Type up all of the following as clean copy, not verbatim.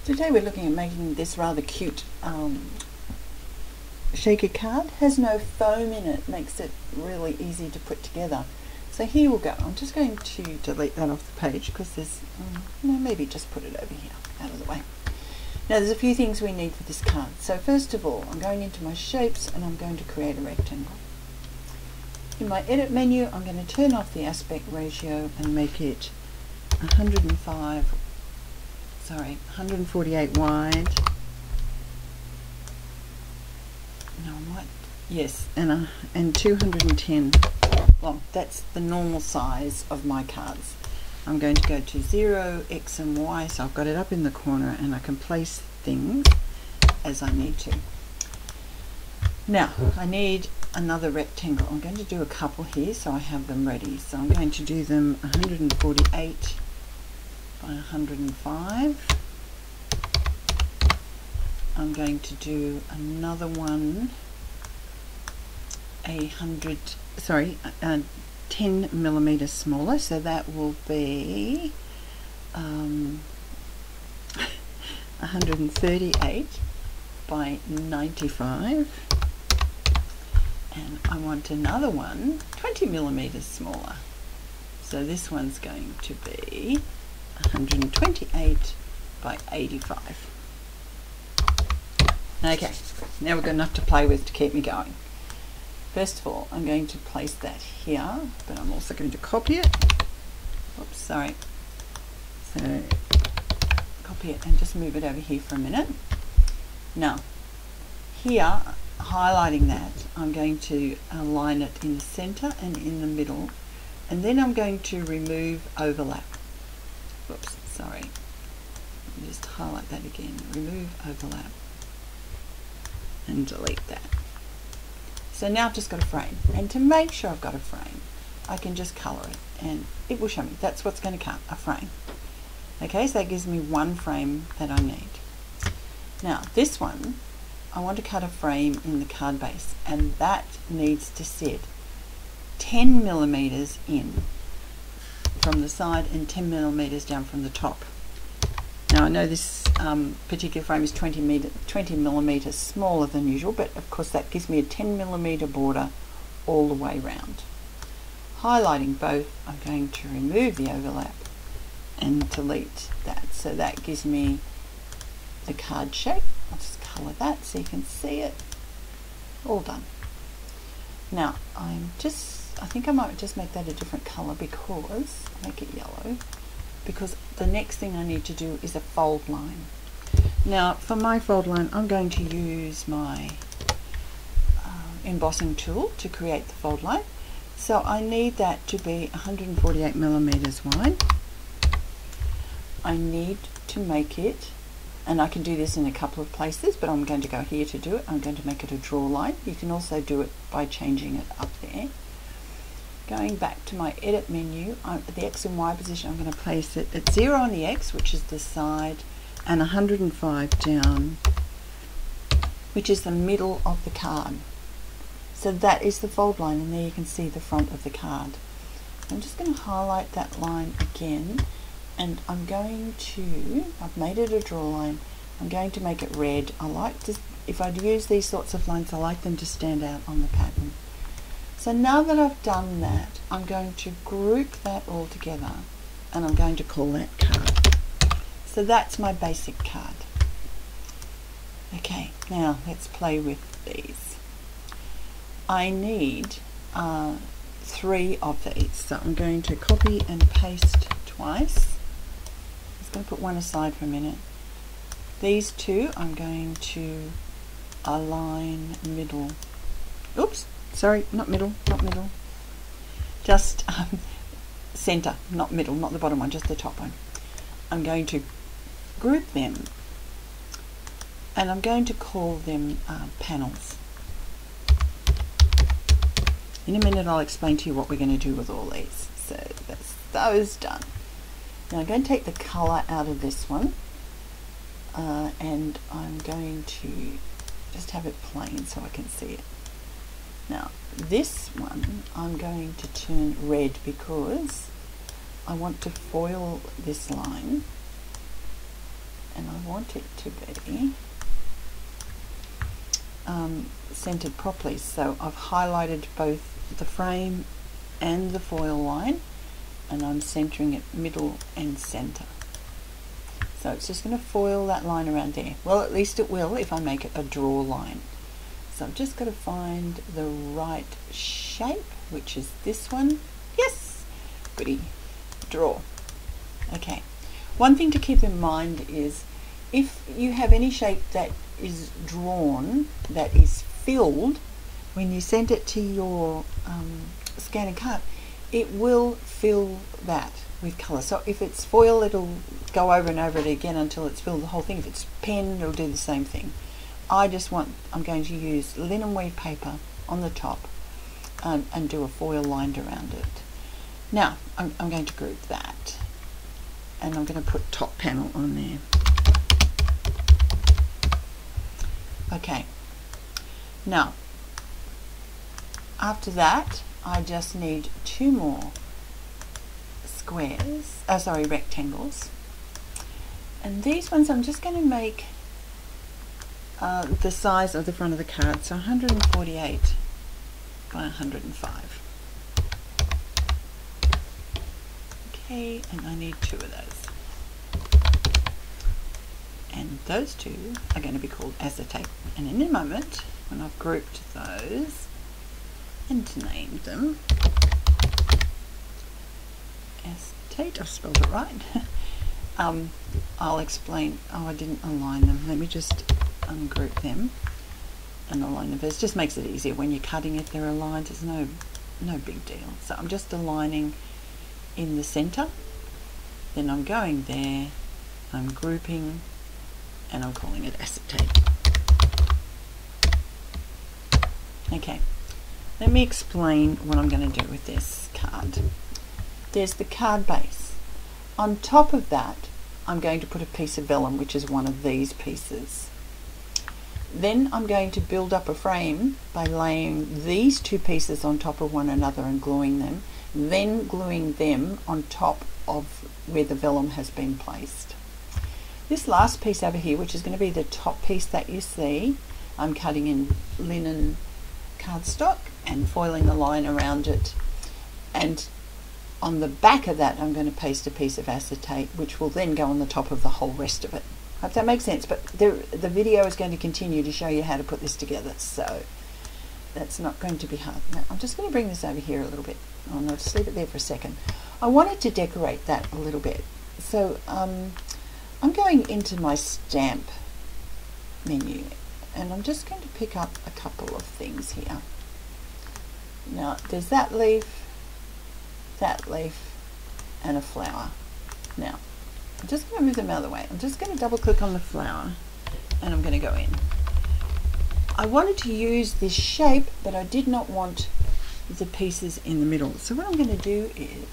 Today we're looking at making this rather cute shaker card. Has no foam in it, makes it really easy to put together. So here we'll go. I'm just going to delete that off the page because there's, maybe just put it over here, out of the way. Now there's a few things we need for this card. So first of all, I'm going into my shapes and I'm going to create a rectangle. In my edit menu, I'm going to turn off the aspect ratio and make it 148 wide. No, what? Yes, and 210 long. That's the normal size of my cards. I'm going to go to 0, X and Y, so I've got it up in the corner and I can place things as I need to. Now, I need another rectangle. I'm going to do a couple here so I have them ready. So I'm going to do them 148 by 105. I'm going to do another one 10 millimeters smaller, so that will be 138 by 95, and I want another one 20 millimeters smaller, so this one's going to be 128 by 85. Okay, now we've got enough to play with to keep me going. First of all, I'm going to place that here, but I'm also going to copy it. Oops, sorry. So, copy it and just move it over here for a minute. Now, here, highlighting that, I'm going to align it in the center and in the middle, and then I'm going to remove overlap. Whoops, sorry. Just highlight that again. Remove overlap. And delete that. So now I've just got a frame, and to make sure I've got a frame I can just color it and it will show me that's what's going to cut a frame. Okay, so that gives me one frame that I need. Now this one I want to cut a frame in the card base, and that needs to sit 10 millimeters in from the side and 10 millimeters down from the top. Now I know this particular frame is 20 millimeters smaller than usual, but of course that gives me a 10 millimeter border all the way round. Highlighting both, I'm going to remove the overlap and delete that. So that gives me the card shape. I'll just colour that so you can see it. All done. Now I think I might just make that a different colour, because make it yellow. Because the next thing I need to do is a fold line. Now for my fold line I'm going to use my embossing tool to create the fold line. So I need that to be 148 millimeters wide. I need to make it, and I can do this in a couple of places, but I'm going to go here to do it. I'm going to make it a draw line. You can also do it by changing it up there. Going back to my edit menu, at the X and Y position, I'm going to place it at 0 on the X, which is the side, and 105 down, which is the middle of the card. So that is the fold line, and there you can see the front of the card. I'm just going to highlight that line again, and I'm going to, I've made it a draw line, I'm going to make it red. I like to, if I use these sorts of lines, I like them to stand out on the pattern. So now that I've done that, I'm going to group that all together and I'm going to call that card. So that's my basic card. Okay, now let's play with these. I need 3 of these, so I'm going to copy and paste twice. I'm just going to put one aside for a minute. These 2 I'm going to align middle. Oops. Sorry, not middle, just center, not middle, not the bottom one, just the top one. I'm going to group them, and I'm going to call them panels. In a minute I'll explain to you what we're going to do with all these. So that's those done. Now I'm going to take the colour out of this one, and I'm going to just have it plain so I can see it. Now this one I'm going to turn red because I want to foil this line, and I want want it to be centered properly. So I've highlighted both the frame and the foil line, and I'm centering it middle and center. So it's just going to foil that line around there. Well, at least it will if I make it a draw line. So I've just got to find the right shape, which is this one. Yes, goody, draw. Okay, one thing to keep in mind is if you have any shape that is drawn, that is filled, when you send it to your scan and cut, it will fill that with colour. So if it's foil, it'll go over and over it again until it's filled the whole thing. If it's pen, it'll do the same thing. I'm going to use linen weave paper on the top and do a foil lined around it. Now I'm going to group that, and I'm going to put top panel on there. Okay, now after that I just need two more rectangles, and these ones I'm just going to make the size of the front of the card, so 148 by 105. Okay, and I need two of those, and those two are going to be called acetate. And in a moment, when I've grouped those and named them acetate, I've spelled it right. I'll explain. Oh, I didn't align them. Let me just ungroup them and align them. It just makes it easier when you're cutting it. They're aligned. It's no big deal. So I'm just aligning in the center. Then I'm going there. I'm grouping, and I'm calling it acetate. Okay. Let me explain what I'm going to do with this card. There's the card base. On top of that, I'm going to put a piece of vellum, which is one of these pieces. Then I'm going to build up a frame by laying these two pieces on top of one another and gluing them, then gluing them on top of where the vellum has been placed. This last piece over here, which is going to be the top piece that you see, I'm cutting in linen cardstock and foiling the line around it, and on the back of that I'm going to paste a piece of acetate, which will then go on the top of the whole rest of it. Hope that makes sense, but the video is going to continue to show you how to put this together, so that's not going to be hard. Now I'm just going to bring this over here a little bit. I'll just leave it there for a second. I wanted to decorate that a little bit, so I'm going into my stamp menu, and I'm just going to pick up a couple of things here. Now there's that leaf, and a flower. Now I'm just going to move them out of the way. I'm just going to double click on the flower, and I'm going to go in. I wanted to use this shape, but I did not want the pieces in the middle. So what I'm going to do is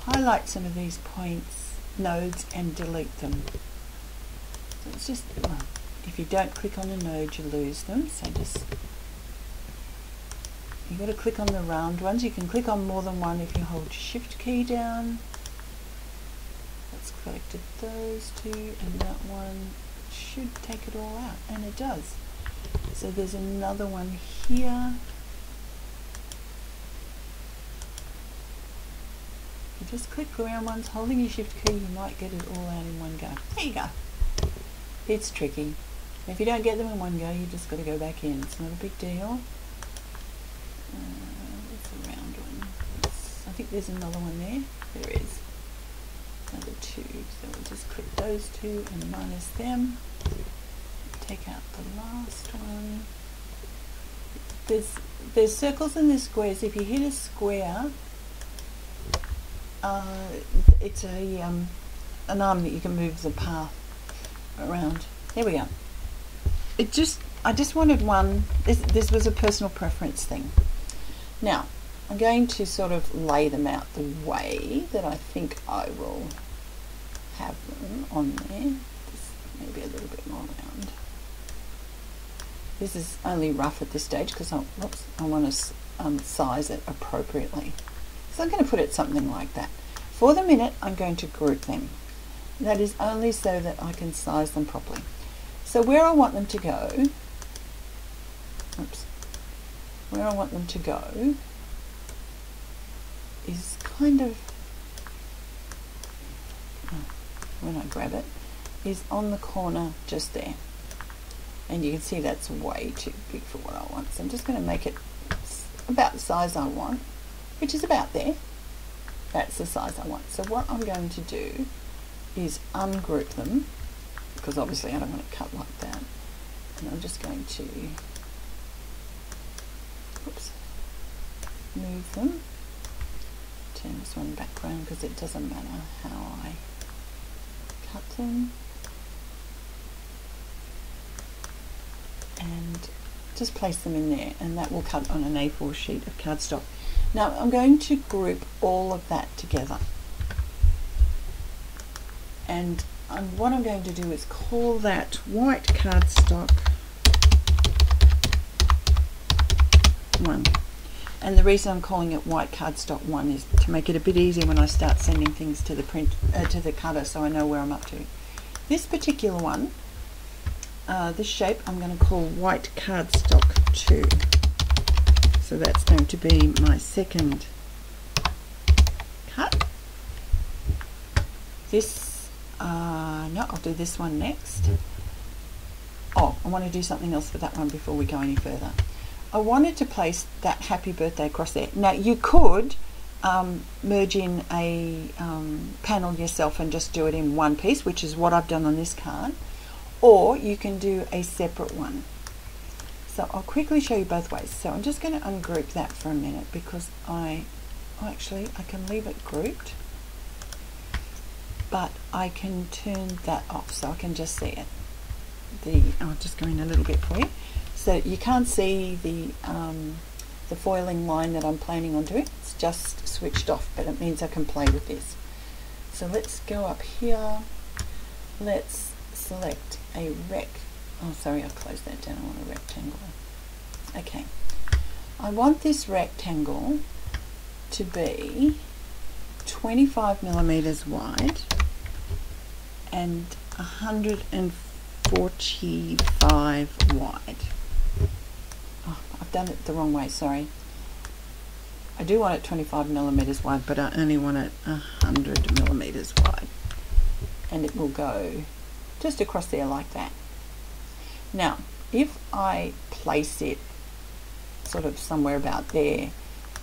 highlight some of these points, nodes, and delete them. So it's just, well, if you don't click on a node, you lose them. So just, you've got to click on the round ones. You can click on more than one if you hold your shift key down. That's collected those two, and that one should take it all out, and it does. So there's another one here. You just click around ones, holding your shift key, you might get it all out in one go. There you go. It's tricky. If you don't get them in one go, you just got to go back in. It's not a big deal. What's the round one? I think there's another one there. There is. Another two. So we'll just click those two and minus them. Take out the last one. There's circles and there's squares. If you hit a square, it's an arm that you can move the path around. There we go. I just wanted one. This was a personal preference thing. Now I'm going to sort of lay them out the way that I think I will have them on there. Just maybe a little bit more round. This is only rough at this stage because I want to size it appropriately. So I'm going to put it something like that. For the minute, I'm going to group them. That is only so that I can size them properly. So where I want them to go, where I want them to go is kind of, when I grab it, is on the corner just there. And you can see that's way too big for what I want. So I'm just going to make it about the size I want, which is about there. That's the size I want. So what I'm going to do is ungroup them, because obviously I don't want it cut like that. And I'm just going to move them. Turn this one background because it doesn't matter how I cut them. And just place them in there, and that will cut on an A4 sheet of cardstock. Now I'm going to group all of that together, and what I'm going to do is call that white cardstock 1. And the reason I'm calling it white cardstock 1 is to make it a bit easier when I start sending things to the to the cutter, so I know where I'm up to. This particular one, this shape, I'm going to call white cardstock 2. So that's going to be my second cut. This, no, I'll do this one next. Oh, I want to do something else for that one before we go any further. I wanted to place that happy birthday across there. Now you could merge in a panel yourself and just do it in one piece, which is what I've done on this card, or you can do a separate one. So I'll quickly show you both ways. So I'm just going to ungroup that for a minute, because actually I can leave it grouped, but I can turn that off so I can just see it. I'll just go in a little bit for you. So you can't see the foiling line that I'm planning on doing. It's just switched off, but it means I can play with this. So let's go up here. Let's select a oh sorry, I've closed that down. I want a rectangle. Okay. I want this rectangle to be 25 millimeters wide and 145 wide. Oh, I've done it the wrong way, sorry. I do want it 25 millimeters wide, but I only want it 100 millimeters wide. And it will go just across there like that. Now, if I place it sort of somewhere about there,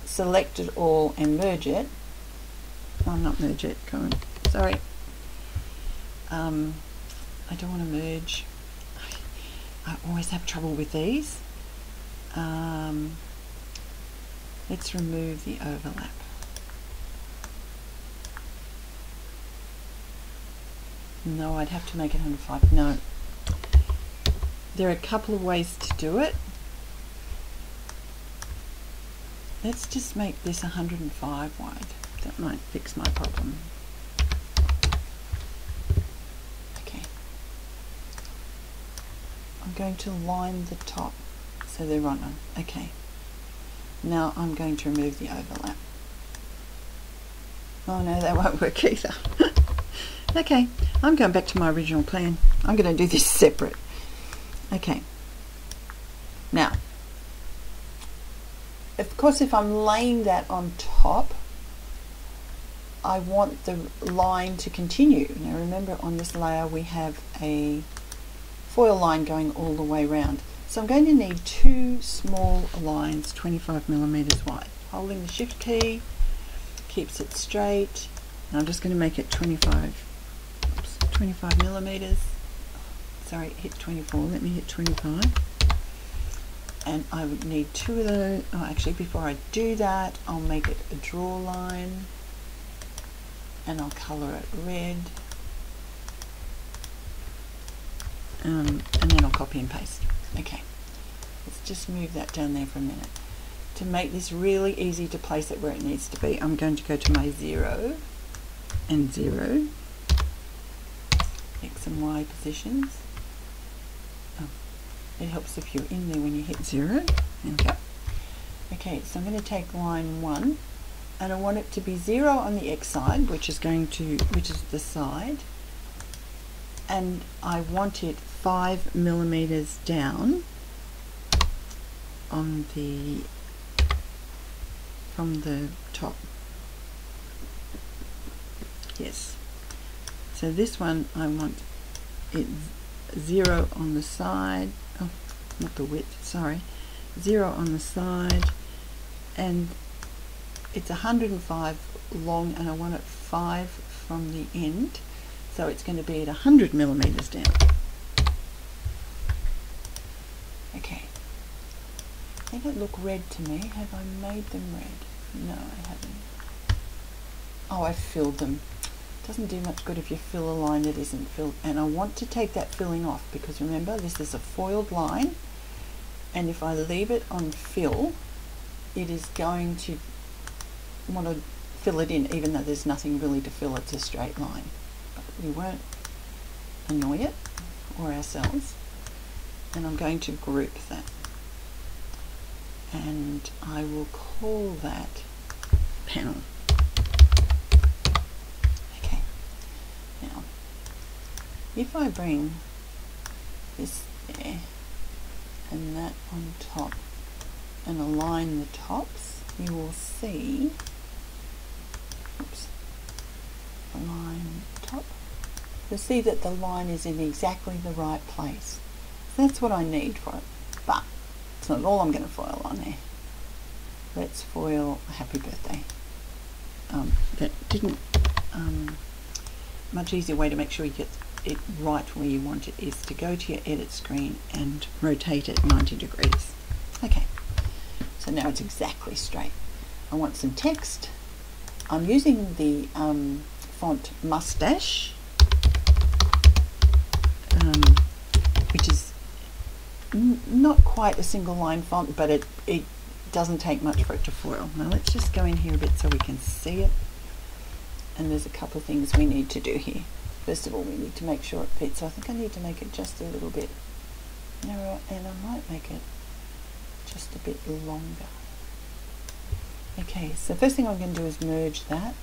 select it all and merge it, not merge it, go on, sorry. I don't want to merge. I always have trouble with these. Let's remove the overlap. No, I'd have to make it 105. No. There are a couple of ways to do it. Let's just make this 105 wide. That might fix my problem. Okay. I'm going to line the top so they're on. Okay. Now I'm going to remove the overlap. Oh no, that won't work either. Okay, I'm going back to my original plan. I'm going to do this separate. Okay. Now, of course, if I'm laying that on top, I want the line to continue. Now remember, on this layer we have a foil line going all the way around. So I'm going to need two small lines, 25 millimeters wide. Holding the shift key keeps it straight. And I'm just going to make it 25 millimeters. Sorry, hit 24. Let me hit 25. And I would need two of those. Oh, actually, before I do that, I'll make it a draw line. And I'll colour it red. And then I'll copy and paste. Okay, let's just move that down there for a minute. To make this really easy to place it where it needs to be, I'm going to go to my 0 and 0, X and Y positions. Oh, it helps if you're in there when you hit 0 and go. Okay, so I'm going to take line 1, and I want it to be 0 on the X side, which is the side, and I want it 5 millimeters down on the from the top. Yes. So this one I want it 0 on the side. Oh, not the width. Sorry, 0 on the side, and it's 105 long, and I want it 5 from the end. So it's going to be at 100 millimeters down. Okay. They don't look red to me. Have I made them red? No, I haven't. Oh, I filled them. Doesn't do much good if you fill a line that isn't filled. And I want to take that filling off, because remember, this is a foiled line, and if I leave it on fill, it is going to want to fill it in, even though there's nothing really to fill. It's a straight line. But we won't annoy it or ourselves, and I'm going to group that, and I will call that panel. Okay, now if I bring this there and that on top and align the tops, you will see, oops, align top, you'll see that the line is in exactly the right place. So that's what I need for it, but it's not all I'm going to foil on there. Let's foil Happy Birthday. That didn't, much easier way to make sure you get it right where you want it is to go to your edit screen and rotate it 90 degrees. Okay, so now it's exactly straight. I want some text. I'm using the font Mustache, which is not quite a single line font, but it doesn't take much for it to foil. Now let's just go in here a bit so we can see it. And there's a couple of things we need to do here. First of all, we need to make sure it fits. So I think I need to make it just a little bit narrower, and I might make it just a bit longer. Okay, so first thing I'm going to do is merge that.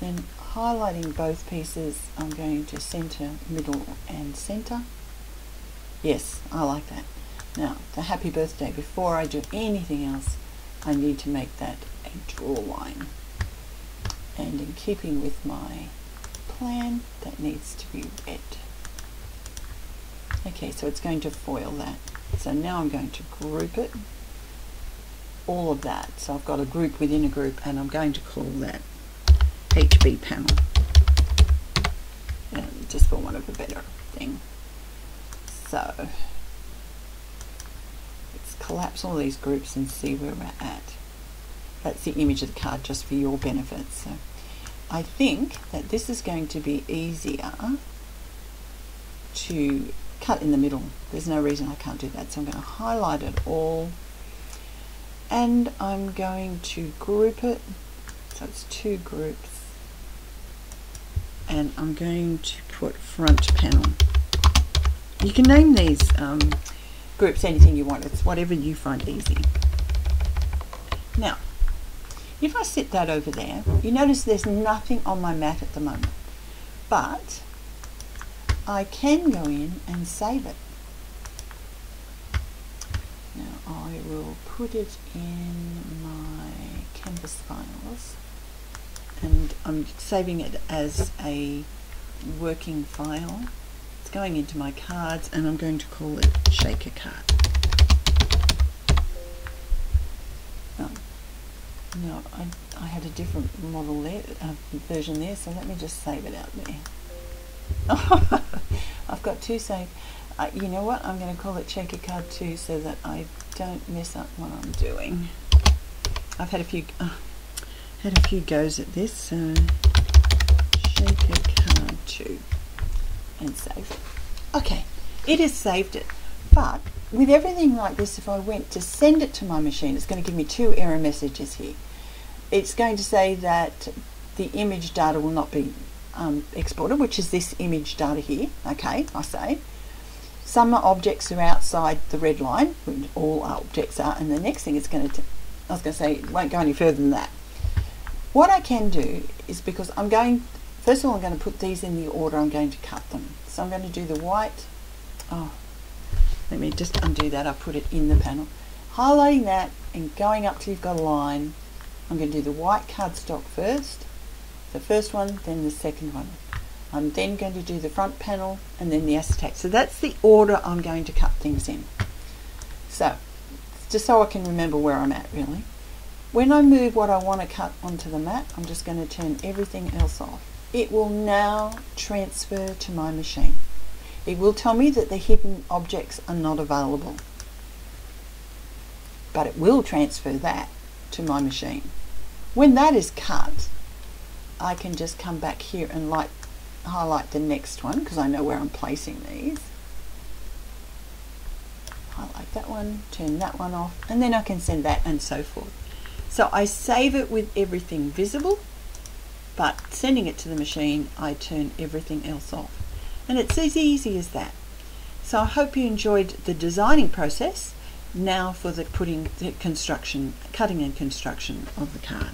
Then highlighting both pieces, I'm going to center, middle and center. Yes, I like that. Now, the Happy Birthday, before I do anything else, I need to make that a draw line. And in keeping with my plan, that needs to be red. Okay, so it's going to foil that. So now I'm going to group it, all of that. So I've got a group within a group, and I'm going to call that HB panel, just for want of a better thing. So let's collapse all these groups and see where we're at. That's the image of the card, just for your benefit. So I think that this is going to be easier to cut in the middle. There's no reason I can't do that. So I'm going to highlight it all, and I'm going to group it. So it's 2 groups, and I'm going to put front panel. You can name these groups anything you want. It's whatever you find easy. Now, if I sit that over there, you notice there's nothing on my mat at the moment, but I can go in and save it. Now I will put it in my Canvas files, and I'm saving it as a working file. It's going into my cards, and I'm going to call it Shaker Card. No, I had a different model there, version there, so let me just save it out there. I've got 2 saved. You know what? I'm going to call it Shaker Card 2 so that I don't mess up what I'm doing. I've had a few goes at this, so Shaker Card 2, and save it. Okay, it has saved it, but with everything like this, if I went to send it to my machine, it's going to give me 2 error messages here. It's going to say that the image data will not be exported, which is this image data here. Okay, I say. Some objects are outside the red line, which all objects are, and the next thing it's going to, I was going to say, it won't go any further than that. What I can do is, because I'm going first of all I'm going to put these in the order I'm going to cut them. So I'm going to do the white. Oh, let me just undo that. I put it in the panel. Highlighting that and going up till you've got a line. I'm going to do the white cardstock first, the first one, then the second one. I'm then going to do the front panel and then the acetate. So that's the order I'm going to cut things in. So, just so I can remember where I'm at really. When I move what I want to cut onto the mat, I'm just going to turn everything else off. It will now transfer to my machine. It will tell me that the hidden objects are not available, but it will transfer that to my machine. When that is cut, I can just come back here and highlight the next one because I know where I'm placing these. Highlight that one, turn that one off, and then I can send that and so forth. So I save it with everything visible, but sending it to the machine, I turn everything else off. And it's as easy as that. So I hope you enjoyed the designing process. Now for the cutting and construction of the card.